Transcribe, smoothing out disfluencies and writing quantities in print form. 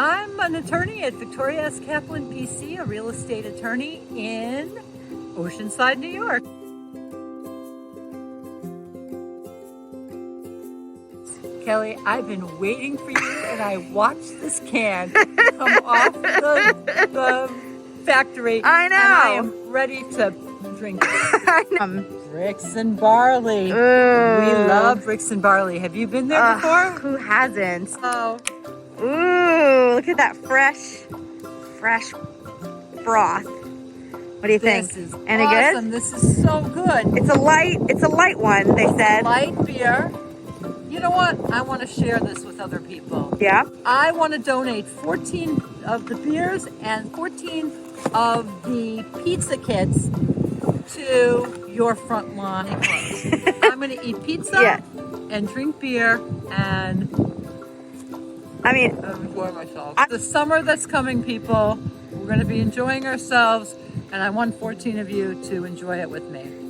I'm an attorney at Victoria S. Kaplan PC, a real estate attorney in Oceanside, New York. Kelly, I've been waiting for you, and I watched this can come off the factory. I know. And I am ready to drink it. I know. Brix and Barley. Ooh. We love Brix and Barley. Have you been there before? Who hasn't? Oh. Ooh, look at that fresh broth. What do you think? This is Any awesome. good? This is so good. It's a light one, they said. Light beer. You know what? I want to share this with other people. Yeah. I want to donate 14 of the beers and 14 of the pizza kits to your front lawn. I'm going to eat pizza and drink beer and enjoy myself. The summer that's coming, people, we're going to be enjoying ourselves, and I want 14 of you to enjoy it with me.